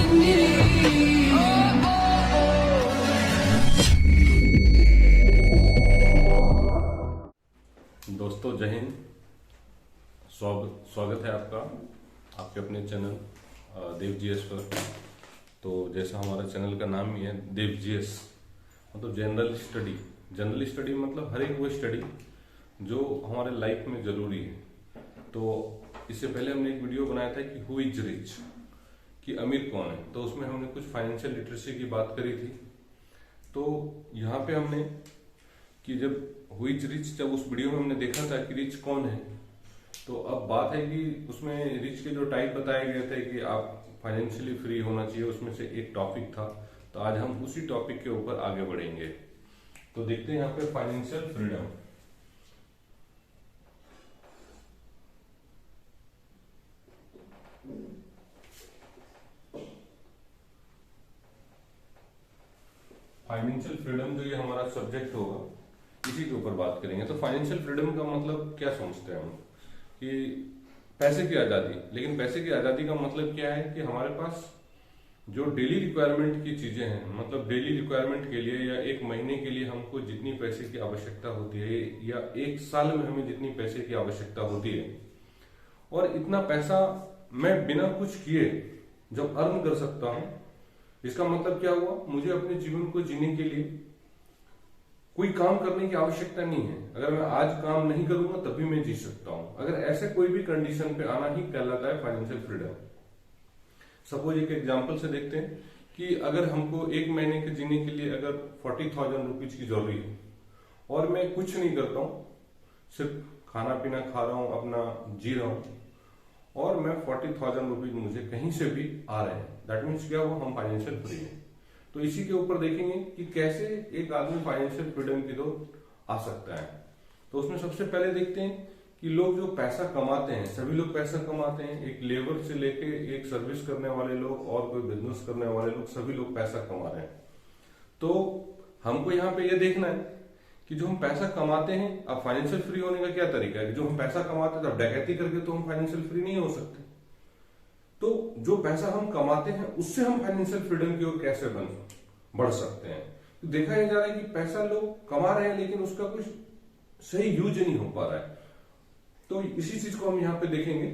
दोस्तों जय हिंद। स्वागत है आपका आपके अपने चैनल देव जीएस पर। तो जैसा हमारा चैनल का नाम ही है देव जीएस, मतलब जनरल स्टडी मतलब हर एक वो स्टडी जो हमारे लाइफ में जरूरी है। तो इससे पहले हमने एक वीडियो बनाया था कि हु इज रिच, कि अमीर कौन है। तो उसमें हमने कुछ फाइनेंशियल लिटरेसी की बात करी थी। तो यहाँ पे हमने कि जब हु इज रिच, जब उस वीडियो में हमने देखा था कि रिच कौन है, तो अब बात है कि उसमें रिच के जो टाइप बताए गए थे कि आप फाइनेंशियली फ्री होना चाहिए, उसमें से एक टॉपिक था। तो आज हम उसी टॉपिक के ऊपर आगे बढ़ेंगे। तो देखते हैं यहाँ पे फाइनेंशियल फ्रीडम। फाइनेंशियल फ्रीडम जो ये हमारा सब्जेक्ट होगा, इसी के ऊपर बात करेंगे। तो फाइनेंशियल फ्रीडम का मतलब क्या समझते हैं हम कि पैसे की आजादी। लेकिन पैसे की आजादी का मतलब क्या है कि हमारे पास जो डेली रिक्वायरमेंट की चीजें हैं, मतलब डेली रिक्वायरमेंट के लिए या एक महीने के लिए हमको जितनी पैसे की आवश्यकता होती है या एक साल में हमें जितनी पैसे की आवश्यकता होती है, और इतना पैसा मैं बिना कुछ किए जब अर्न कर सकता हूं, इसका मतलब क्या हुआ, मुझे अपने जीवन को जीने के लिए कोई काम करने की आवश्यकता नहीं है। अगर मैं आज काम नहीं करूंगा तभी मैं जी सकता हूं। अगर ऐसे कोई भी कंडीशन पे आना ही कहलाता है फाइनेंशियल फ्रीडम। सपोज एक एग्जांपल से देखते हैं कि अगर हमको एक महीने के जीने के लिए अगर 40,000 रुपीज की जरूरी है और मैं कुछ नहीं करता हूं, सिर्फ खाना पीना खा रहा हूं, अपना जी रहा हूं, और मैं 40,000 रुपीज मुझे कहीं से भी आ रहे हैं, दैट मीन्स क्या हुआ, हम फाइनेंशियल फ्री है। तो इसी के ऊपर देखेंगे कि कैसे एक आदमी फाइनेंशियल फ्रीडम की ओर आ सकता है। तो उसमें सबसे पहले देखते हैं कि लोग जो पैसा कमाते हैं, सभी लोग पैसा कमाते हैं, एक लेबर से लेके एक सर्विस करने वाले लोग और कोई बिजनेस करने वाले लोग, सभी लोग पैसा कमा रहे हैं। तो हमको यहाँ पे ये देखना है कि जो हम पैसा कमाते हैं, अब फाइनेंशियल फ्री होने का क्या तरीका है कि जो हम पैसा कमाते हैं, तब डकैती करके तो हम फाइनेंशियल फ्री नहीं हो सकते। तो जो पैसा हम कमाते हैं उससे हम फाइनेंशियल फ्रीडम की ओर कैसे बढ़ सकते हैं। तो देखा यह जा रहा है कि पैसा लोग कमा रहे हैं लेकिन उसका कुछ सही यूज नहीं हो पा रहा है। तो इसी चीज को हम यहाँ पे देखेंगे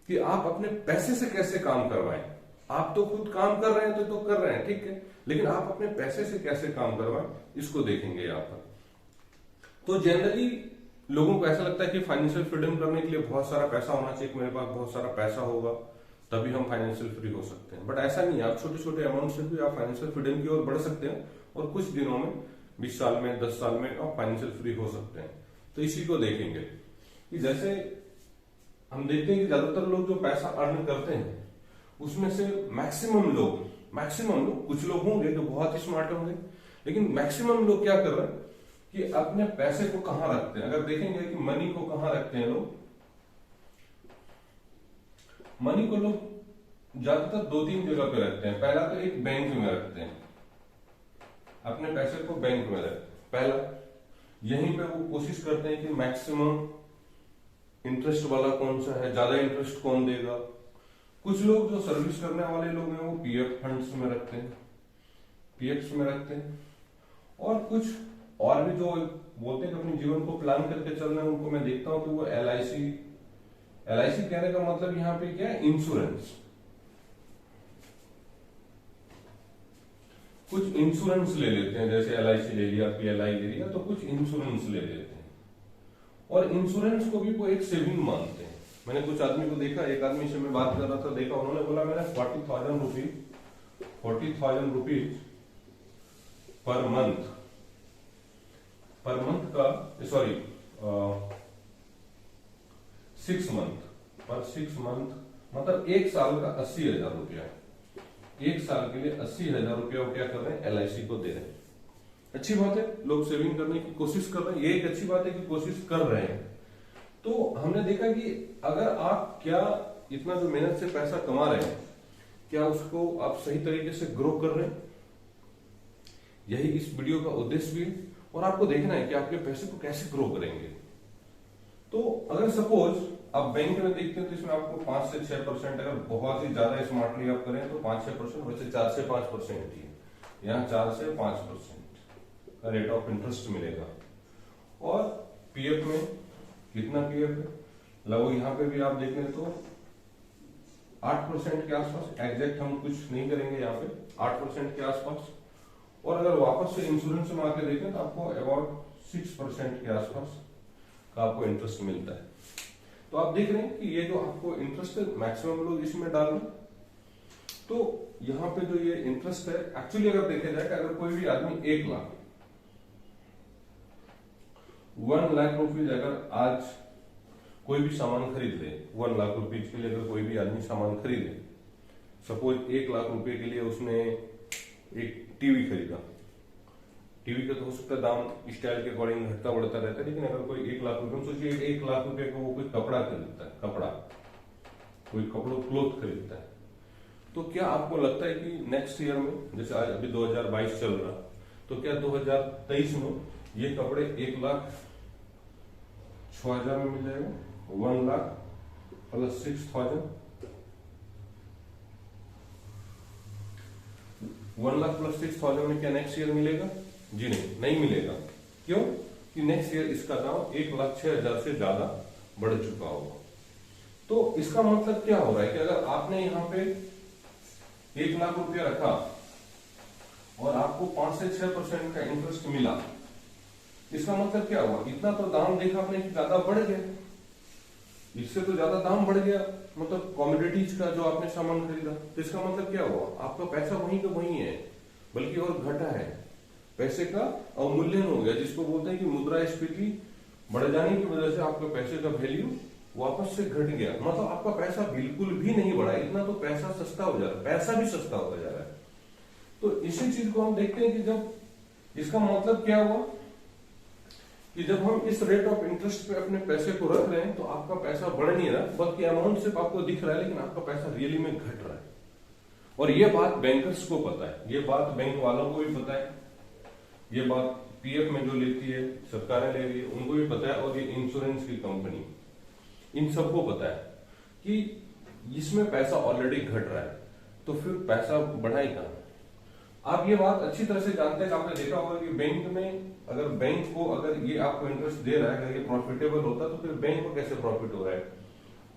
कि आप अपने पैसे से कैसे काम करवाएं। आप तो खुद काम कर रहे हैं तो कर रहे हैं, ठीक है, लेकिन आप अपने पैसे से कैसे काम करवाएं, इसको देखेंगे यहाँ पर। तो जनरली लोगों को ऐसा लगता है कि फाइनेंशियल फ्रीडम करने के लिए बहुत सारा पैसा होना चाहिए, मेरे पास बहुत सारा पैसा होगा तभी हम फाइनेंशियल फ्री हो सकते हैं। बट ऐसा नहीं है, आप छोटे छोटे अमाउंट से भी आप फाइनेंशियल फ्रीडम की ओर बढ़ सकते हैं और कुछ दिनों में, 20 साल में, 10 साल में आप फाइनेंशियल फ्री हो सकते हैं। तो इसी को देखेंगे कि जैसे हम देखते हैं कि ज्यादातर लोग जो पैसा अर्न करते हैं उसमें से मैक्सिमम लोग, कुछ लोग होंगे जो बहुत ही स्मार्ट होंगे, लेकिन मैक्सिमम लोग क्या कर रहे हैं कि अपने पैसे को कहां रखते हैं। अगर देखेंगे कि मनी को कहां रखते हैं लोग, मनी को लोग ज्यादातर 2-3 जगह पे रखते हैं। पहला तो एक बैंक में रखते हैं, अपने पैसे को बैंक में रखते हैं। पहला यहीं पे वो कोशिश करते हैं कि मैक्सिमम इंटरेस्ट वाला कौन सा है, ज्यादा इंटरेस्ट कौन देगा। कुछ लोग जो सर्विस करने वाले लोग हैं वो पीएफ फंड्स में रखते हैं, पीएफ में रखते हैं। और कुछ और भी जो बोलते हैं कि अपने जीवन को प्लान करके चल रहे हैं, उनको मैं देखता हूं कि वो एलआईसी कहने का मतलब यहाँ पे क्या है, इंश्योरेंस। कुछ इंश्योरेंस ले लेते हैं, जैसे एलआईसी ले लिया, पीएलआई ले लिया, तो कुछ इंश्योरेंस ले लेते हैं। और इंश्योरेंस को भी वो एक सेविंग मानते हैं। मैंने कुछ आदमी को देखा, एक आदमी से मैं बात कर रहा था, देखा उन्होंने बोला मैंने 40,000 रुपीज पर मंथ का, सॉरी 6 मंथ मतलब एक साल का 80,000 रुपया है। एक साल के लिए 80,000 रुपया क्या कर रहे हैं, एलआईसी को दे रहे हैं। अच्छी बात है, लोग सेविंग करने की कोशिश कर रहे हैं, ये एक अच्छी बात है कि कोशिश कर रहे हैं। तो हमने देखा कि अगर आप क्या इतना जो मेहनत से पैसा कमा रहे हैं, क्या उसको आप सही तरीके से ग्रो कर रहे हैं, यही इस वीडियो का उद्देश्य भी है। और आपको देखना है कि आपके पैसे को कैसे ग्रो करेंगे। तो अगर सपोज अब बैंक में देखते हैं तो इसमें आपको 5 से 6%, अगर बहुत ही ज्यादा स्मार्टली आप करें तो 5-6%, वैसे 4 से 5% ही है, यहाँ 4 से 5% का रेट ऑफ इंटरेस्ट मिलेगा। और पीएफ में कितना पीएफ है, लगभग यहाँ पे भी आप देख लें तो 8% के आसपास, एग्जैक्ट हम कुछ नहीं करेंगे यहाँ पे, 8% के आसपास। और अगर वापस से इंश्योरेंस में आके देखें तो आपको अबाउट 6% के आसपास का आपको इंटरेस्ट मिलता है। तो आप देख रहे हैं कि ये जो आपको इंटरेस्ट है मैक्सिमम लोग इसमें डाल रहे हैं। तो यहाँ पे जो ये इंटरेस्ट है एक्चुअली अगर देखा जाए कि अगर कोई भी आदमी 1 लाख रुपीज अगर आज कोई भी सामान खरीद ले, 1 लाख रुपीज के लिए अगर कोई भी आदमी सामान खरीदे, सपोज 1 लाख रुपए के लिए उसने एक टीवी खरीदा, टीवी का तो हो सकता है दाम स्टाइल के अकॉर्डिंग घटता बढ़ता रहता है, लेकिन अगर कोई 1 लाख रुपए, सोचिए 1 लाख रुपए को वो कोई कपड़ा खरीदता है, कपड़ा कोई कपड़ों क्लोथ खरीदता है, तो क्या आपको लगता है कि नेक्स्ट ईयर में, जैसे आज अभी 2022 चल रहा, तो क्या 2023 में ये कपड़े 1,06,000 में मिल जाएगा? 1 लाख प्लस 6,000, 1 लाख प्लस 6,000 में क्या नेक्स्ट ईयर मिलेगा? जी नहीं मिलेगा। क्यों? कि नेक्स्ट ईयर इसका दाम 1,06,000 से ज्यादा बढ़ चुका होगा। तो इसका मतलब क्या हो रहा है कि अगर आपने यहाँ पे 1 लाख रुपया रखा और आपको 5 से 6% का इंटरेस्ट मिला, इसका मतलब क्या हुआ? इतना तो दाम देखा आपने कि ज्यादा बढ़ गया, इससे तो ज्यादा दाम बढ़ गया, मतलब कॉमोडिटीज का जो आपने सामान खरीदा, तो इसका मतलब क्या हुआ? आपका पैसा वहीं का वहीं है, बल्कि और घटा है, पैसे का अवमूल्यन हो गया, जिसको बोलते हैं कि मुद्रास्फीति बढ़ जाने की वजह से आपके पैसे का वैल्यू वापस से घट गया, मतलब आपका पैसा बिल्कुल भी नहीं बढ़ा, इतना तो पैसा सस्ता हो जा रहा है, पैसा भी सस्ता होता जा रहा है। तो इसी चीज को हम देखते हैं कि जब, इसका मतलब क्या हुआ कि जब हम इस रेट ऑफ इंटरेस्ट पे अपने पैसे को रख रहे हैं तो आपका पैसा बढ़ नहीं रहा, बल्कि अमाउंट सिर्फ आपको दिख रहा है, लेकिन आपका पैसा रियली में घट रहा है। और ये बात बैंकर्स को पता है, ये बात बैंक वालों को भी पता है, ये बात पीएफ में जो लेती है सरकारें ले रही है उनको भी पता है, और ये इंश्योरेंस की कंपनी, इन सबको पता है कि इसमें पैसा ऑलरेडी घट रहा है, तो फिर पैसा बढ़ाई कहां? आप ये बात अच्छी तरह से जानते हैं, आपने देखा होगा कि बैंक में अगर बैंक को अगर ये आपको इंटरेस्ट दे रहा है, अगर ये प्रॉफिटेबल होता तो फिर बैंक को कैसे प्रॉफिट हो रहा है,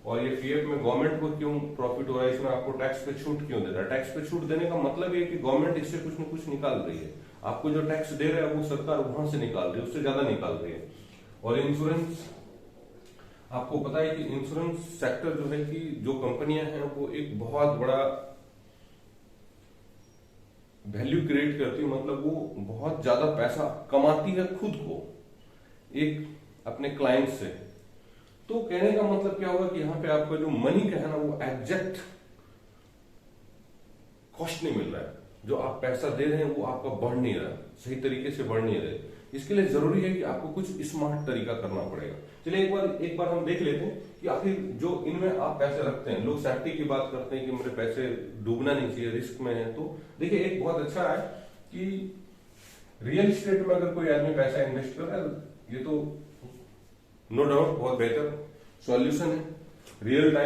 और ये पीएफ में गवर्नमेंट को क्यों प्रॉफिट हो रहा है, इसमें आपको टैक्स पे छूट क्यों दे रहा है? टैक्स पे छूट देने का मतलब ये कि गवर्नमेंट इससे कुछ न कुछ निकाल रही है, आपको जो टैक्स दे रहा है वो सरकार वहां से निकाल रही है, उससे ज्यादा निकाल रही है। और इंश्योरेंस, आपको पता है कि इंश्योरेंस सेक्टर जो है कि जो कंपनियां हैं वो एक बहुत बड़ा वैल्यू क्रिएट करती है, मतलब वो बहुत ज्यादा पैसा कमाती है खुद को एक अपने क्लाइंट से। तो कहने का मतलब क्या होगा कि यहाँ पे आपका जो मनी का है ना वो एग्जैक्ट कॉस्ट नहीं मिल रहा है, जो आप पैसा दे रहे हैं वो आपका बढ़ नहीं रहा, सही तरीके से बढ़ नहीं रहे। इसके लिए जरूरी है कि आपको कुछ स्मार्ट तरीका करना पड़ेगा। चलिए एक बार हम देख लेते हैं कि आखिर जो इनमें आप पैसे रखते हैं, लोग सेफ्टी की बात करते हैं कि मेरे पैसे डूबना नहीं चाहिए, रिस्क में है। तो देखिए एक बहुत अच्छा है कि रियल एस्टेट में अगर कोई आदमी पैसा इन्वेस्ट कर रहा है, ये तो नो डाउट बहुत बेहतर सॉल्यूशन है। रियल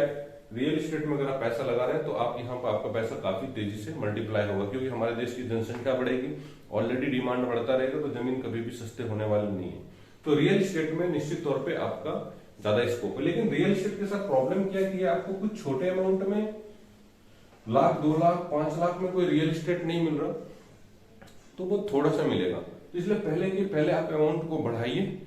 एस्टेट में अगर आप पैसा लगा रहे हैं तो आप यहाँ पर आपका पैसा काफी तेजी से मल्टीप्लाई होगा, क्योंकि हमारे देश की जनसंख्या बढ़ेगी, ऑलरेडी डिमांड बढ़ता रहेगा, तो जमीन कभी भी सस्ते होने वाली नहीं है। तो रियल एस्टेट में निश्चित तौर पे आपका ज्यादा स्कोप है। लेकिन रियल एस्टेट के साथ प्रॉब्लम क्या है कि आपको कुछ छोटे अमाउंट में, 1 लाख 2 लाख 5 लाख में कोई रियल एस्टेट नहीं मिल रहा, तो वो थोड़ा सा मिलेगा। तो इसलिए पहले आप अमाउंट को बढ़ाइए,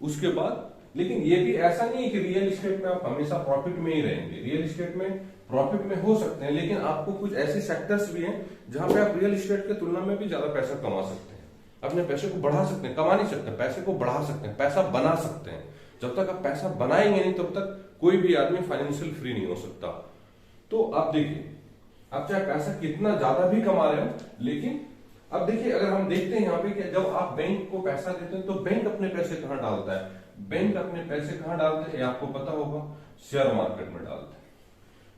उसके बाद। लेकिन ये भी ऐसा नहीं है कि रियल एस्टेट में आप हमेशा प्रॉफिट में ही रहेंगे, रियल एस्टेट में प्रॉफिट में हो सकते हैं, लेकिन आपको कुछ ऐसे सेक्टर्स भी हैं जहां पे आप रियल एस्टेट की तुलना में भी ज्यादा पैसा कमा सकते हैं, अपने पैसे को बढ़ा सकते हैं, कमा नहीं सकते, पैसे को बढ़ा सकते हैं, पैसा बना सकते हैं। जब तक आप पैसा बनाएंगे नहीं तब तक कोई भी आदमी फाइनेंशियल फ्री नहीं हो सकता। तो आप देखिए, आप चाहे पैसा कितना ज्यादा भी कमा रहे हो, लेकिन अब देखिए अगर हम देखते हैं यहाँ पे कि जब आप बैंक को पैसा देते हैं तो बैंक अपने पैसे कहाँ डालता है? बैंक अपने पैसे कहाँ डालते हैं आपको पता होगा, शेयर मार्केट में डालते हैं।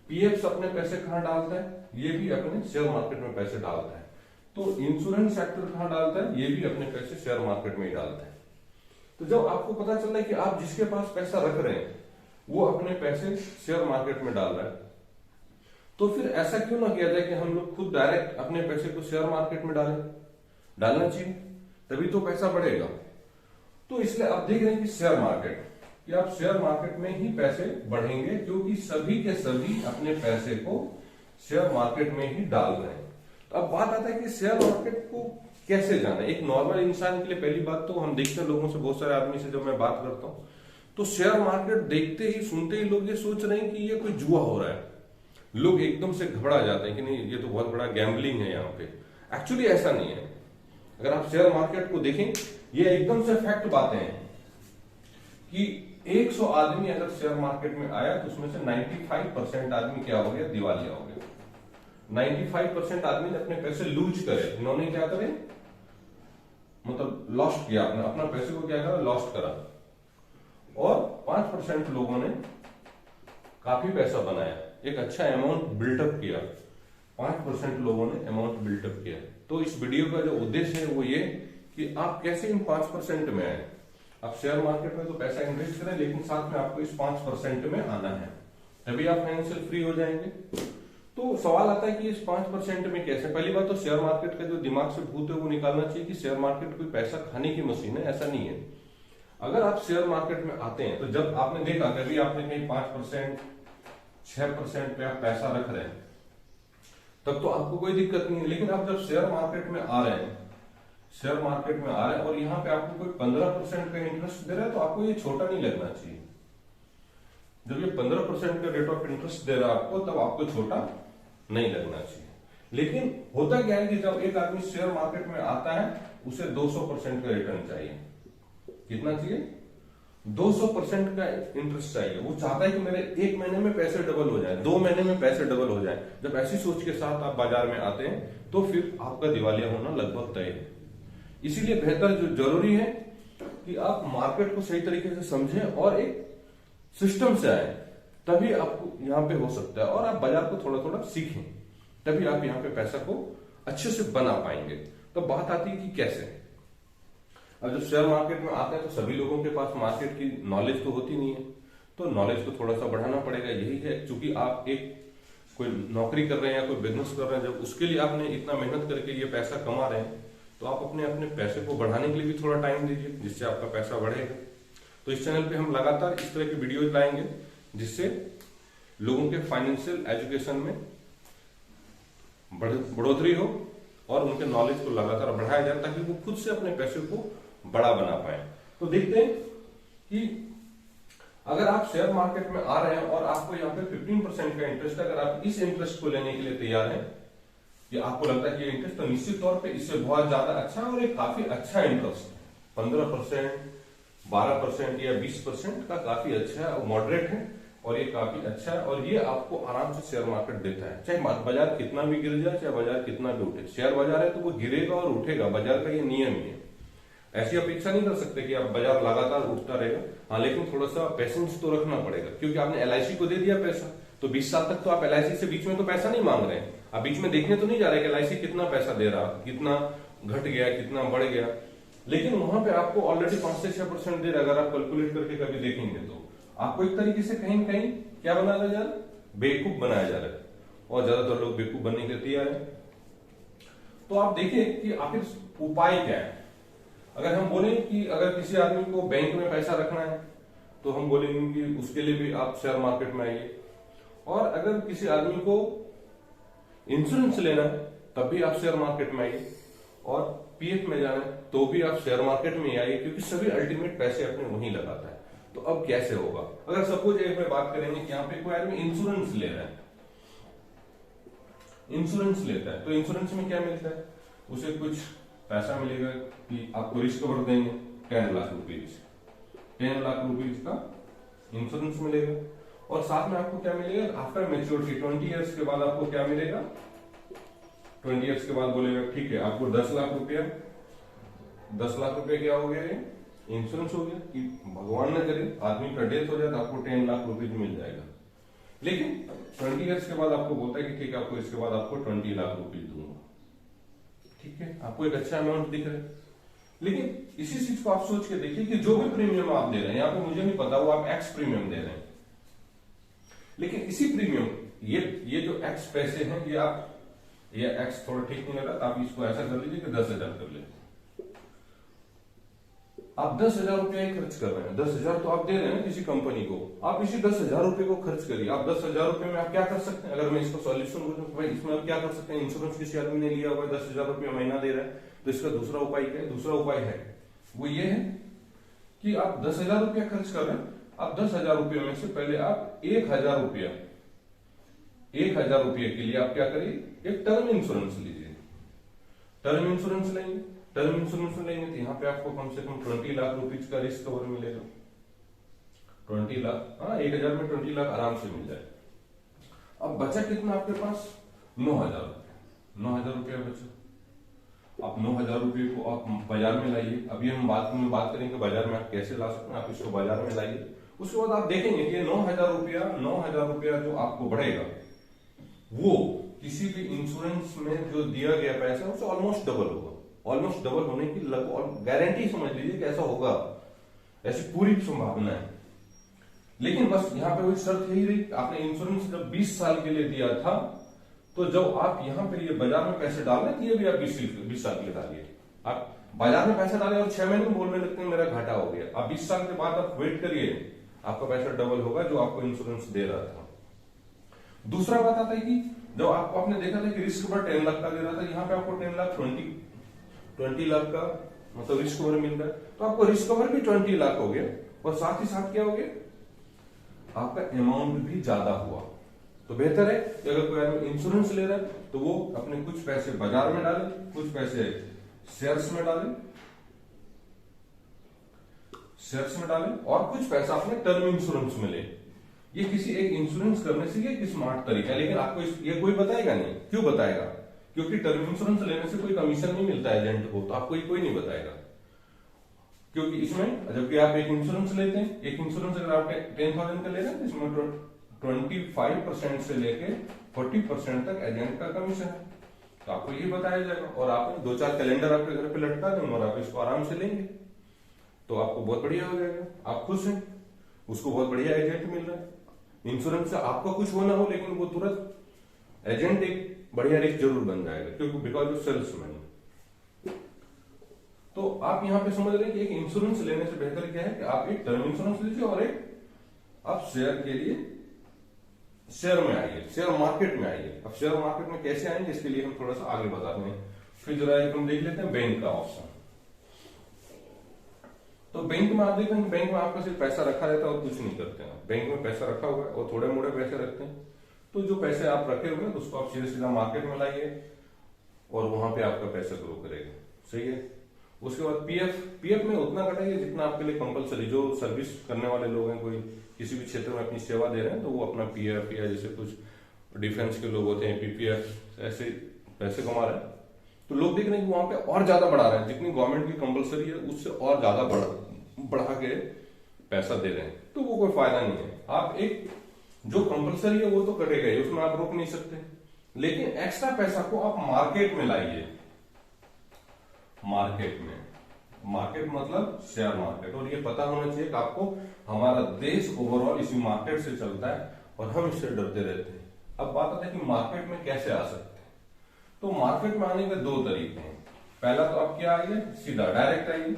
पीएफ अपने पैसे कहाँ डालता है? ये भी अपने शेयर मार्केट में पैसे डालता है। तो इंश्योरेंस सेक्टर कहाँ डालता है? ये भी अपने पैसे शेयर मार्केट में ही डालता है। तो जब आपको पता चल रहा है कि आप जिसके पास पैसा रख रहे हैं वो अपने पैसे शेयर मार्केट में डाल रहा है, तो फिर ऐसा क्यों ना किया जाए कि हम लोग खुद डायरेक्ट अपने पैसे को शेयर मार्केट में डालें? डालना चाहिए, तभी तो पैसा बढ़ेगा। तो इसलिए आप देख रहे हैं कि शेयर मार्केट, कि आप शेयर मार्केट में ही पैसे बढ़ेंगे, क्योंकि सभी के सभी अपने पैसे को शेयर मार्केट में ही डाल रहे हैं। तो अब बात आता है कि शेयर मार्केट को कैसे जाना। एक नॉर्मल इंसान के लिए पहली बात तो हम देखते हैं लोगों से, बहुत सारे आदमी से जब मैं बात करता हूं, तो शेयर मार्केट देखते ही सुनते ही लोग ये सोच रहे हैं कि ये कोई जुआ हो रहा है। लोग एकदम से घबरा जाते हैं कि नहीं, ये तो बहुत बड़ा गैम्बलिंग है यहाँ पे। एक्चुअली ऐसा नहीं है। अगर आप शेयर मार्केट को देखें, ये एकदम से फैक्ट बातें हैं कि 100 आदमी अगर शेयर मार्केट में आया तो उसमें से 95% आदमी क्या हो गया? दिवालिया हो गया। 95% आदमी ने अपने पैसे लूज करे। इन्होंने क्या करे? मतलब लॉस्ट किया, अपना पैसे को क्या करा? लॉस्ट करा। और 5% लोगों ने काफी पैसा बनाया, एक अच्छा अमाउंट बिल्टअप किया। 5% लोगों ने अमाउंट बिल्टअप किया। तो इस वीडियो का जो उद्देश्य है वो ये कि आप कैसे इन 5% में आए। आप शेयर मार्केट में तो पैसा इन्वेस्ट करें, लेकिन साथ में आपको इस 5% में आना है, तभी आप फाइनेंशियल फ्री हो जाएंगे। तो सवाल आता है कि इस 5% में कैसे? पहली बात तो शेयर मार्केट का जो दिमाग से भूत है वो निकालना चाहिए कि शेयर मार्केट कोई पैसा खाने की मशीन है, ऐसा नहीं है। अगर आप शेयर मार्केट में आते हैं तो जब आपने देखा कभी आपने कहीं 5%, 6% पे आप पैसा रख रहे हैं, तब तो आपको कोई दिक्कत नहीं है। लेकिन आप जब शेयर मार्केट में आ रहे हैं, शेयर मार्केट में आ रहे हैं और यहाँ पे आपको कोई 15% का इंटरेस्ट दे रहा है, तो आपको ये छोटा नहीं लगना चाहिए। जब ये 15% का रेट ऑफ इंटरेस्ट दे रहा है आपको, तब आपको छोटा नहीं लगना चाहिए। लेकिन होता क्या है कि जब एक आदमी शेयर मार्केट में आता है, उसे 200% का रिटर्न चाहिए। कितना चाहिए? 200% का इंटरेस्ट चाहिए। वो चाहता है कि मेरे 1 महीने में पैसे डबल हो जाए, 2 महीने में पैसे डबल हो जाए। जब ऐसी सोच के साथ आप बाजार में आते हैं तो फिर आपका दिवालिया होना लगभग तय है। इसीलिए बेहतर जो जरूरी है कि आप मार्केट को सही तरीके से समझें और एक सिस्टम से आए, तभी आपको यहाँ पे हो सकता है। और आप बाजार को थोड़ा थोड़ा सीखें, तभी आप यहाँ पे पैसा को अच्छे से बना पाएंगे। तो बात आती है कि कैसे। अब जब शेयर मार्केट में आते हैं तो सभी लोगों के पास मार्केट की नॉलेज तो होती नहीं है, तो नॉलेज को थोड़ा सा बढ़ाना पड़ेगा। यही है, चूंकि आप एक कोई नौकरी कर रहे हैं या कोई बिजनेस कर रहे हैं, जब उसके लिए आपने इतना मेहनत करके ये पैसा कमा रहे हैं, तो आप अपने अपने पैसे को बढ़ाने के लिए भी थोड़ा टाइम दीजिए, जिससे आपका पैसा बढ़ेगा। तो इस चैनल पे हम लगातार इस तरह की वीडियोज लाएंगे, जिससे लोगों के फाइनेंशियल एजुकेशन में बढ़ोतरी हो और उनके नॉलेज को लगातार बढ़ाया जाए, ताकि वो खुद से अपने पैसे को बड़ा बना पाए। तो देखते हैं कि अगर आप शेयर मार्केट में आ रहे हैं और आपको यहाँ पे 15% का इंटरेस्ट, अगर आप इस इंटरेस्ट को लेने के लिए तैयार हैं, कि आपको लगता है कि ये इंटरेस्ट, तो निश्चित तौर पे इससे बहुत ज्यादा अच्छा और एक काफी अच्छा इंटरेस्ट है। 15%, 12% या 20% का काफी अच्छा है और मॉडरेट है, और ये काफी अच्छा है। और ये आपको आराम से शेयर मार्केट देता है, चाहे बाजार कितना भी गिर जाए, चाहे बाजार कितना भी उठे। शेयर बाजार है तो वो गिरेगा और उठेगा, बाजार का ये नियम ही है। ऐसी अपेक्षा नहीं कर सकते कि आप बाजार लगातार उठता रहेगा। हाँ, लेकिन थोड़ा सा पेशेंस तो रखना पड़ेगा, क्योंकि आपने LIC को दे दिया पैसा, तो 20 साल तक तो आप LIC से बीच में तो पैसा नहीं मांग रहे हैं। आप बीच में देखने तो नहीं जा रहे कि LIC कितना पैसा दे रहा, कितना घट गया, कितना बढ़ गया। लेकिन वहां पे आपको ऑलरेडी 5 से 6% दे रहा। अगर आप कैलकुलेट करके कभी देखेंगे तो आपको एक तरीके से कहीं कहीं क्या बनाया जा रहा है? बेवकूफ बनाया जा रहा है, और ज्यादातर लोग बेवकूफ बनने के लिए तैयार है। तो आप देखिए कि आखिर उपाय क्या है। अगर हम बोले कि अगर किसी आदमी को बैंक में पैसा रखना है, तो हम बोलेंगे कि उसके लिए भी आप शेयर मार्केट में आइए। और अगर किसी आदमी को इंश्योरेंस लेना है, तब भी आप शेयर मार्केट में आइए। और PF में जाना है तो भी आप शेयर मार्केट में आइए, क्योंकि सभी अल्टीमेट पैसे अपने वहीं लगाता है। तो अब कैसे होगा? अगर सपोज एक में बात करेंगे कि यहाँ पे कोई आदमी इंश्योरेंस ले रहा है, इंश्योरेंस लेता है, तो इंश्योरेंस में क्या मिलता है? उसे कुछ पैसा मिलेगा कि आपको रिस्क कवर देंगे 10 लाख रुपीज, 10 लाख रुपीज का इंश्योरेंस मिलेगा। और साथ में आपको क्या मिलेगा? आफ्टर मेच्योरिटी 20 ईयर्स के बाद आपको क्या मिलेगा? 20 ईयर्स के बाद बोलेगा ठीक है, आपको 10 लाख रुपया, 10 लाख रुपया क्या हो गया? ये इंश्योरेंस हो गया कि भगवान न करे आदमी का डेथ हो जाए तो आपको 10 लाख रुपीज मिल जाएगा। लेकिन 20 ईयर्स के बाद आपको बोलता है कि ठीक है, आपको इसके बाद आपको 20 लाख रुपीज दूंगा। ठीक है, आपको एक अच्छा अमाउंट दिख रहा है। लेकिन इसी चीज को आप सोच के देखिए कि जो भी प्रीमियम आप दे रहे हैं, यहाँ पे मुझे नहीं पता वो आप X प्रीमियम दे रहे हैं, लेकिन इसी प्रीमियम ये जो एक्स पैसे हैं ये एक्स थोड़ा ठीक नहीं लगा, आप इसको ऐसा कर लीजिए कि 10,000 कर लेते। आप 10,000 रुपया ही खर्च कर रहे हैं, 10,000 तो आप दे रहे हैं किसी कंपनी को, आप इसी 10,000 रुपए को खर्च करिए। आप 10,000 रुपए में आप क्या कर सकते हैं, अगर मैं इसका सॉल्यूशन बोलूं तो भाई इसमें आप क्या कर सकते हैं, इंश्योरेंस किसी आदमी ने लिया हुआ है 10,000 रुपया महीना दे रहा है, तो इसका दूसरा उपाय क्या है, दूसरा उपाय है वो ये है कि आप 10,000 रुपया खर्च कर रहे हैं, आप 10,000 रुपये में से पहले आप 1,000 रुपया के लिए आप क्या करिए, एक टर्म इंश्योरेंस लीजिए। टर्म इंश्योरेंस लेंगे तो यहाँ पे आपको कम से कम 20 लाख रुपीज का रिस्क कवर मिलेगा। 20 लाख, हाँ 1,000 में 20 लाख आराम से मिल जाए। अब बचा कितना आपके पास, 9,000 रुपया। 9,000 रुपया बचा। आप 9,000 रुपये को आप बाजार में लाइए। अभी हम बात करेंगे बाजार में आप कैसे ला सकते हैं, आप इसको बाजार में लाइए। उसके बाद आप देखेंगे कि 9,000 रुपया जो आपको बढ़ेगा वो किसी भी इंश्योरेंस में जो दिया गया पैसा उससे ऑलमोस्ट डबल होगा। ऑलमोस्ट डबल होने की लगभग गारंटी समझ लीजिए कि ऐसा होगा, ऐसी पूरी संभावना है। लेकिन बस यहाँ पे वही शर्त यही रही, आपने इंश्योरेंस जब 20 साल के लिए दिया था, तो जब आप यहाँ पे ये बाजार में पैसे डाल रहे थे, ये भी आप 20 साल के लिए डालिए। आप बाजार में पैसा डालें और 6 महीने में बोलने लगते हैं मेरा घाटा हो गया। आप 20 साल के बाद आप वेट करिए, आपका पैसा डबल होगा जो आपको इंश्योरेंस दे रहा था। दूसरा बात आता है कि जब आपने देखा था कि रिस्क पर 10 लाख का दे रहा था, यहाँ पे आपको 20 लाख का मतलब रिस्क कवर मिल रहा है, तो आपको रिस्क कवर भी 20 लाख हो गया और साथ ही साथ क्या हो गया, आपका अमाउंट भी ज्यादा हुआ। तो बेहतर है कि अगर कोई आदमी इंश्योरेंस ले रहा है तो वो अपने कुछ पैसे बाजार में डाले, कुछ पैसे शेयर्स में डाले और कुछ पैसा अपने टर्म इंश्योरेंस में ले। ये किसी एक इंश्योरेंस करने से ये एक स्मार्ट तरीका है, लेकिन आपको ये कोई बताएगा नहीं। क्यों बताएगा, क्योंकि टर्म इंश्योरेंस लेने से कोई कमीशन नहीं मिलता है एजेंट को, तो आपको कोई नहीं बताएगा। क्योंकि इसमें जबकि आप एक इंश्योरेंस लेते हैं, एक इंश्योरेंस अगर आप 10,000 का ले रहे हैं, इसमें 25% से लेके 40% तक एजेंट का कमीशन है, तो आपको ये बताया जाएगा। और आप 2-4 कैलेंडर आपके घर पे लटका देंगे और आप इसको आराम से लेंगे, तो आपको बहुत बढ़िया हो जाएगा। आप खुश हैं, उसको बहुत बढ़िया एजेंट मिल रहा है। इंश्योरेंस से आपका कुछ होना हो, लेकिन वो तुरंत एजेंट एक बढ़िया रिस्क जरूर बन जाएगा, क्योंकि बिकॉज ऑफ सेल्समैन। तो आप यहां पे समझ रहे हैं कि एक इंश्योरेंस लेने से बेहतर क्या है कि आप एक टर्म इंश्योरेंस लीजिए और एक आप शेयर के लिए शेयर में आइए, शेयर मार्केट में आइए। अब शेयर मार्केट में कैसे आएंगे इसके लिए हम थोड़ा सा आगे बताते हैं। फिर जरा एक हम देख लेते हैं बैंक का ऑप्शन। तो बैंक में आप देखेंगे, बैंक में आपका सिर्फ पैसा रखा रहता है और कुछ नहीं करते हैं। बैंक में पैसा रखा हुआ है और थोड़े मोड़े पैसे रखते हैं, तो जो पैसे आप रखे हुए हैं तो उसको आप सीधा मार्केट में लाइए और वहां पे आपका पैसा ग्रो करेगा। सही है। उसके बाद पीएफ में उतना कटाइए जितना आपके लिए कंपलसरी, जो सर्विस करने वाले लोग हैं, कोई किसी भी क्षेत्र में अपनी सेवा दे रहे हैं, तो वो अपना पीएफ या जैसे कुछ डिफेंस के लोग होते हैं पीपीएफ ऐसे पैसे कमा रहे हैं, तो लोग देख रहे हैं कि वहां पे और ज्यादा बढ़ा रहे हैं, जितनी गवर्नमेंट की कंपलसरी है उससे और ज्यादा बढ़ा के पैसा दे रहे हैं, तो वो कोई फायदा नहीं है। आप एक जो कंपलसरी है वो तो कटेगा ही, उसमें आप रोक नहीं सकते, लेकिन एक्स्ट्रा पैसा को आप मार्केट में लाइए। मार्केट मतलब शेयर मार्केट। और ये पता होना चाहिए कि आपको हमारा देश ओवरऑल इसी मार्केट से चलता है और हम इससे डरते रहते हैं। अब बात आती है कि मार्केट में कैसे आ सकते हैं। तो मार्केट में आने के 2 तरीके हैं। पहला तो आप क्या आइए, सीधा डायरेक्ट आइए,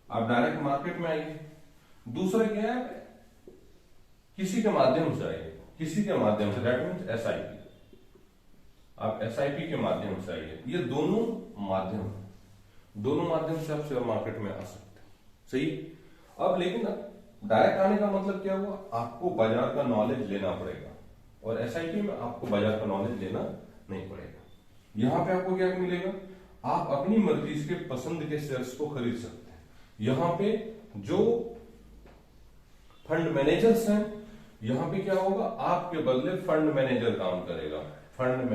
आप डायरेक्ट मार्केट में आइए। दूसरा क्या है, किसी के माध्यम से आइए, किसी के माध्यम से, दैट मीन्स एसआईपी। आप एसआईपी के माध्यम से आइए। ये दोनों माध्यम से आप शेयर मार्केट में आ सकते हैं। सही। अब लेकिन डायरेक्ट आने का मतलब क्या हुआ, आपको बाजार का नॉलेज लेना पड़ेगा, और एसआईपी में आपको बाजार का नॉलेज लेना नहीं पड़ेगा। यहां पे आपको क्या मिलेगा, आप अपनी मर्जी के पसंद के शेयर्स को खरीद सकते हैं। यहां पे जो फंड मैनेजर्स हैं, यहां पे क्या होगा, आपके बदले फंड मैनेजर काम करेगा। फंड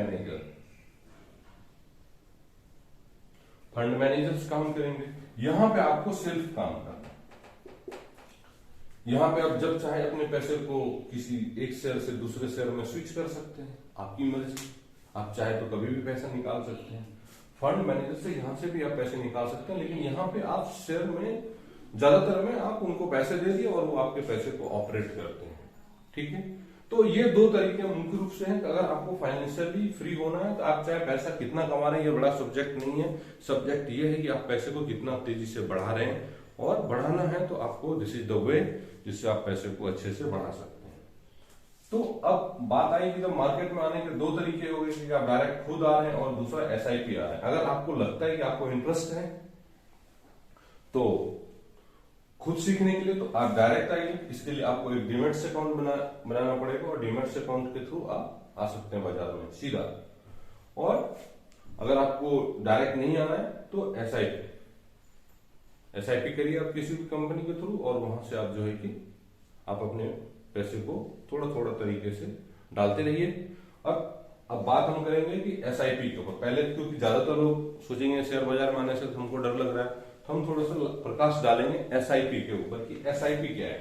मैनेजर्स काम करेंगे। यहां पे आपको सिर्फ काम करना। यहां पे आप जब चाहे अपने पैसे को किसी एक शेयर से दूसरे शेयर में स्विच कर सकते हैं, आपकी मर्जी। आप चाहे तो कभी भी पैसा निकाल सकते हैं। फंड मैनेजर से यहां से भी आप पैसे निकाल सकते हैं, लेकिन यहां पे आप शेयर में ज्यादातर में आप उनको पैसे दे दिए और वो आपके पैसे को ऑपरेट करते हैं। ठीक है, तो ये दो तरीके मुख्य रूप से हैं। अगर आपको फाइनेंशियली फ्री होना है तो आप चाहे पैसा कितना कमा रहे हैं, ये बड़ा सब्जेक्ट नहीं है। सब्जेक्ट ये है कि आप पैसे को कितना तेजी से बढ़ा रहे हैं, और बढ़ाना है तो आपको दिस इज द वे जिससे आप पैसे को अच्छे से बढ़ा सकते हैं। तो अब बात आई कि जब मार्केट में आने के दो तरीके हो गए कि आप डायरेक्ट खुद आ रहे हैं और दूसरा एसआईपी आ रहा है। अगर आपको लगता है कि आपको इंटरेस्ट है तो खुद सीखने के लिए तो आप डायरेक्ट आइए। इसके लिए आपको एक डीमैट्स अकाउंट बनाना पड़ेगा, और डीमैट्स अकाउंट के थ्रू आप आ सकते हैं बाजार में सीधा। और अगर आपको डायरेक्ट नहीं आना है तो एसआईपी करिए आप किसी भी कंपनी के थ्रू, और वहां से आप जो है कि आप अपने पैसे को थोड़ा थोड़ा तरीके से डालते रहिए। अब बात हम करेंगे कि एसआईपी के ऊपर। पहले क्योंकि ज्यादातर लोग सोचेंगे शेयर बाजार में आने से हमको डर लग रहा है, तो हम थोड़ा सा प्रकाश डालेंगे एसआईपी के ऊपर कि एसआईपी क्या है।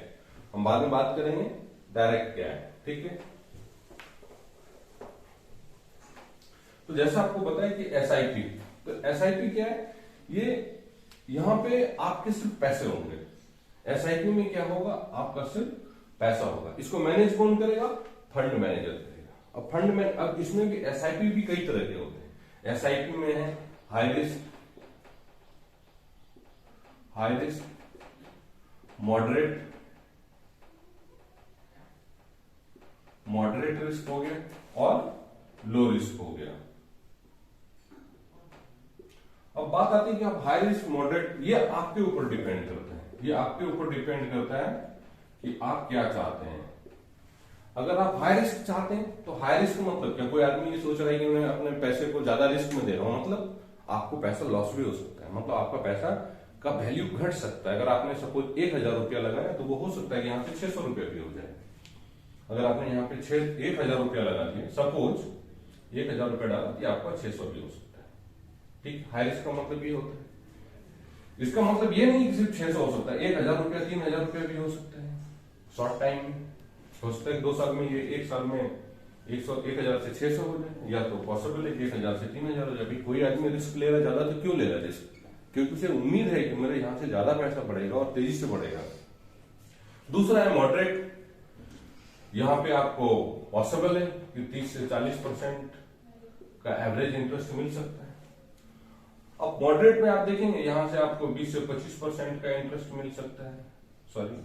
हम बाद में बात करेंगे डायरेक्ट क्या है। ठीक है, तो जैसा आपको पता है कि एसआईपी, तो एसआईपी क्या है, ये यहां पे आपके सिर्फ पैसे होंगे। एसआईपी में क्या होगा, आपका सिर्फ पैसा होगा। इसको मैनेज कौन करेगा, फंड मैनेजर करेगा। अब फंड में, अब इसमें भी एसआईपी भी कई तरह के होते हैं। एसआईपी में है हाई रिस्क, मॉडरेट रिस्क हो गया, और लो रिस्क हो गया। अब बात आती है कि आप हाई रिस्क मॉडरेट, ये आपके ऊपर डिपेंड करता है। ये आपके ऊपर डिपेंड करता है कि आप क्या चाहते हैं। अगर आप हाई रिस्क चाहते हैं तो हाई रिस्क मतलब क्या, कोई आदमी ये सोच रहा है कि मैं अपने पैसे को ज्यादा रिस्क में दे रहा हूं, मतलब आपको पैसा लॉस भी हो सकता है, मतलब आपका पैसा का वैल्यू घट सकता है। अगर आपने सपोज 1000 रुपया लगाया तो वो हो सकता है कि यहाँ पे 600 रुपया भी हो जाए। अगर आपने यहाँ पे 1000 रुपया लगा दिया, सपोज 1000 रुपया डाला, ये आपका 600 भी हो सकता है। ठीक, हाई रिस्क का मतलब ये होता है। इसका मतलब ये नहीं कि सिर्फ 600 हो सकता है, 1000 रुपया 3000 रुपया भी हो सकता है शॉर्ट टाइम में। हो सकता है 2 साल में, ये 1 साल में 1000 से 600 हो जाए, या तो पॉसिबल है कि 1000 से 3000 हो जाए। कोई आदमी रिस्क ले रहा है ज्यादा, तो क्यों ले रहा है रिस्क, क्योंकि उसे उम्मीद है कि मेरे यहां से ज्यादा पैसा बढ़ेगा और तेजी से बढ़ेगा। दूसरा है मॉडरेट, यहां पे आपको पॉसिबल है कि 30 से 40% का एवरेज इंटरेस्ट मिल सकता है। अब मॉडरेट में आप देखेंगे यहां से आपको 20 से 25% का इंटरेस्ट मिल सकता है,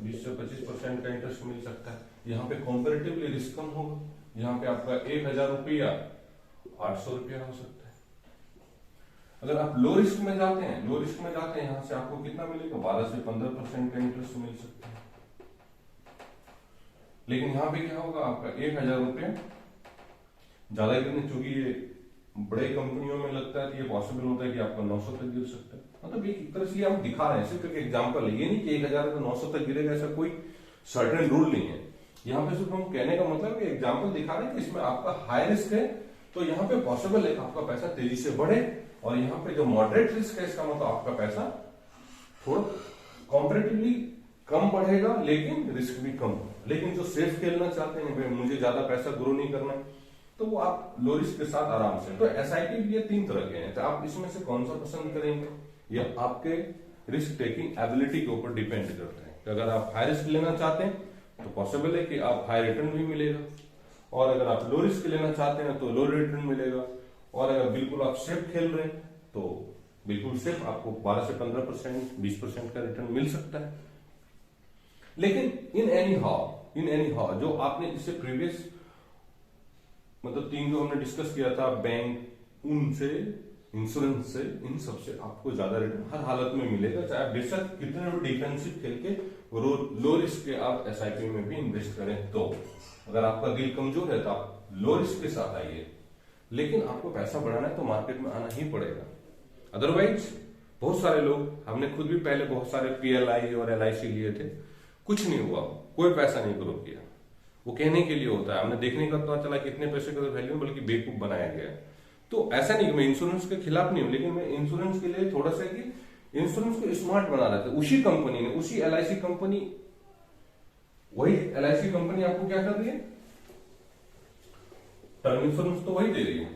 20 से 25% का इंटरेस्ट मिल सकता है। यहाँ पे कॉम्पेरेटिवली रिस्क कम होगा। यहाँ पे आपका 1000 रुपया 800 रुपया हो सकता है। अगर आप लो रिस्क में जाते हैं, यहाँ से आपको कितना मिलेगा, 12 से 15% का इंटरेस्ट मिल सकता है। लेकिन यहाँ पे क्या होगा, आपका 1000 रुपया ज्यादा गिरने, चूंकि ये बड़े कंपनियों में लगता है कि ये पॉसिबल होता है कि आपका 900 तक गिर सकता है। मतलब एक तरह से हम दिखा रहे हैं, सिर्फ एक एग्जांपल है, ये नहीं कि 1000 से 900 तक गिरेगा, ऐसा कोई सर्टेन रूल नहीं है। यहाँ पे सिर्फ हम कहने का मतलब कि एग्जांपल दिखा रहे हैं कि इसमें आपका हाई रिस्क है तो यहाँ पे पॉसिबल है आपका पैसा तेजी से बढ़े, और यहाँ पे जो मॉडरेट रिस्क है इसका मतलब आपका पैसा थोड़ा कॉम्परेटिवली कम बढ़ेगा, लेकिन रिस्क भी कम। लेकिन जो सेफ खेलना चाहते हैं, मुझे ज्यादा पैसा ग्रो नहीं करना है, तो वो आप लो रिस्क के साथ आराम से। तो एसआईपी भी ये 3 तरह के हैं, तो आप इसमें से कौन सा पसंद करेंगे, ये आपके रिस्क टेकिंग एबिलिटी के ऊपर डिपेंड करता है। तो अगर आप हाई रिस्क लेना चाहते हैं तो पॉसिबल है कि आप हाई रिटर्न भी मिलेगा, और अगर आप लो रिस्क लेना चाहते हैं तो लो रिटर्न मिलेगा, और अगर बिल्कुल आप सेफ खेल रहे हैं तो बिल्कुल सेफ आपको 12 से 15% 20% का रिटर्न मिल सकता है। लेकिन इन एनी हाउ जो आपने इससे प्रीवियस मतलब 3 जो हमने डिस्कस किया था, बैंक, उनसे, इंश्योरेंस से, इन सबसे आपको ज्यादा रिटर्न हर हालत में मिलेगा, चाहे आप बेशक कितने भी डिफेंसिव खेल के लो रिस्क के आप एसआईपी में भी इन्वेस्ट करें। तो अगर आपका दिल कमजोर है तो आप लो रिस्क के साथ आइए, लेकिन आपको पैसा बढ़ाना है तो मार्केट में आना ही पड़ेगा। अदरवाइज बहुत सारे लोग, हमने खुद भी पहले बहुत सारे पीएलआई और एलआईसी लिए थे, कुछ नहीं हुआ, कोई पैसा नहीं ग्रो किया। वो कहने के लिए होता है, हमने देखने का पता चला कितने पैसे का वैल्यू, बल्कि बेवकूफ बनाया गया है। तो ऐसा नहीं कि मैं इंश्योरेंस के खिलाफ नहीं हूं, लेकिन मैं इंश्योरेंस के लिए थोड़ा सा कि इंश्योरेंस को स्मार्ट बना रहे थे। उसी कंपनी ने, उसी एलआईसी कंपनी, वही एलआईसी कंपनी आपको क्या कर रही है, टर्म इंश्योरेंस तो वही दे रही है।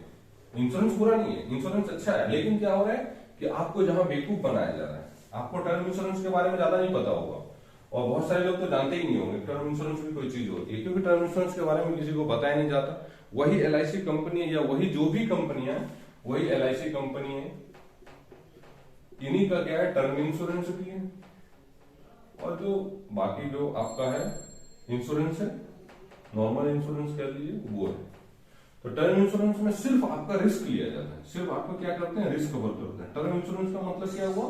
इंश्योरेंस बुरा नहीं है, इंश्योरेंस अच्छा है, लेकिन क्या हो रहा है कि आपको जहां बेवकूफ बनाया जा रहा है, आपको टर्म इंश्योरेंस के बारे में ज्यादा नहीं पता होगा, और बहुत सारे लोग तो जानते ही नहीं होंगे टर्म इंश्योरेंस भी कोई चीज होती है, क्योंकि टर्म इंश्योरेंस के बारे में किसी को बताया नहीं जाता। वही LIC कंपनी या वही जो भी कंपनियां, वही LIC कंपनी है, इन्हीं का क्या है, टर्म इंश्योरेंस भी है, और जो बाकी जो आपका है इंश्योरेंस है, नॉर्मल इंश्योरेंस कह लीजिए, वो है। तो टर्म इंश्योरेंस में सिर्फ आपका रिस्क लिया जाता है, सिर्फ आपको क्या करते हैं, रिस्क कवर करते हैं। टर्म इंश्योरेंस का मतलब क्या हुआ,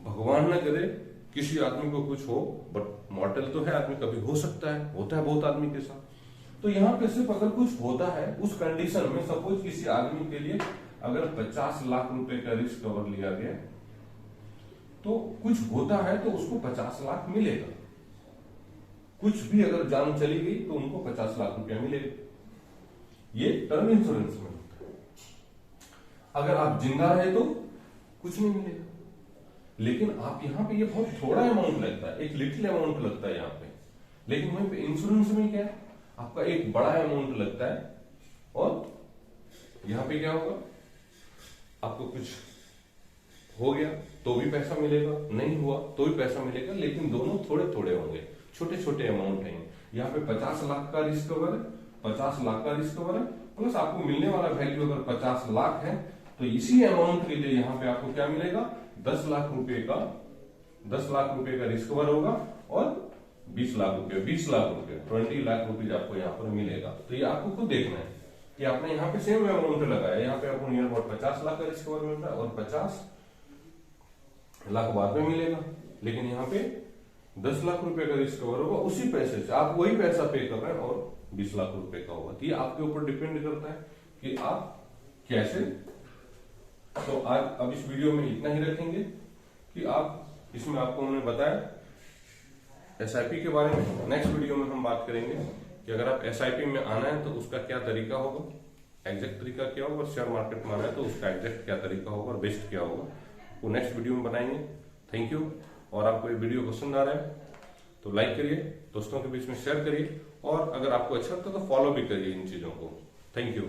भगवान न करे किसी आदमी को कुछ हो, बट मॉर्टल तो है आदमी, कभी हो सकता है, होता है बहुत आदमी के साथ। तो यहाँ पे सिर्फ अगर कुछ होता है उस कंडीशन में, सपोज किसी आदमी के लिए अगर 50 लाख रुपए का रिस्क कवर लिया गया, तो कुछ होता है तो उसको 50 लाख मिलेगा। कुछ भी अगर जान चली गई तो उनको 50 लाख रुपया मिलेगा। ये टर्म इंश्योरेंस में होता है। अगर आप जिंदा रहे तो कुछ नहीं मिलेगा, लेकिन आप यहाँ पे ये बहुत थोड़ा अमाउंट लगता है, एक लिटिल अमाउंट लगता है यहाँ पे, लेकिन वहीं पे इंश्योरेंस में क्या है, आपका एक बड़ा अमाउंट लगता है, और यहाँ पे क्या होगा, आपको कुछ हो गया तो भी पैसा मिलेगा, नहीं हुआ तो भी पैसा मिलेगा, लेकिन दोनों थोड़े थोड़े होंगे, छोटे छोटे अमाउंट हैं। यहाँ पे 50 लाख का रिस्क कवर है, 50 लाख का रिस्क कवर है, प्लस आपको मिलने वाला वैल्यू अगर 50 लाख है, तो इसी अमाउंट के लिए यहाँ पे आपको क्या मिलेगा, 10 लाख रुपए का, 10 लाख रुपए का रिस्क कवर होगा, और 20 लाख रुपए, 20 लाख रुपए, 20 लाख रुपीज आपको यहाँ पर मिलेगा। तो ये आपको खुद देखना है कि आपने यहाँ पे सेम अमाउंट लगाया, यहाँ पे आपको नियर अबाउट 50 लाख का रिस्क कवर मिल रहा है, और 50 लाख बाद में मिलेगा, लेकिन यहाँ पे 10 लाख रुपए का रिस्क कवर होगा, उसी पैसे से आप वही पैसा पे कर रहे हैं, और 20 लाख रुपए का होगा। तो ये आपके ऊपर डिपेंड करता है कि आप कैसे। तो आज अब इस वीडियो में इतना ही रखेंगे कि आप इसमें आपको हमने बताया SIP के बारे में। नेक्स्ट वीडियो में हम बात करेंगे कि अगर आप SIP में आना है तो उसका क्या तरीका होगा, एग्जैक्ट तरीका क्या होगा, और शेयर मार्केट में आना है तो उसका एग्जैक्ट क्या तरीका होगा और बेस्ट क्या होगा, वो नेक्स्ट वीडियो में बनाएंगे। Thank you. और आपको ये वीडियो पसंद आ रहा है तो लाइक करिए, दोस्तों के बीच में शेयर करिए, और अगर आपको अच्छा लगता है तो फॉलो भी करिए इन चीजों को। Thank you.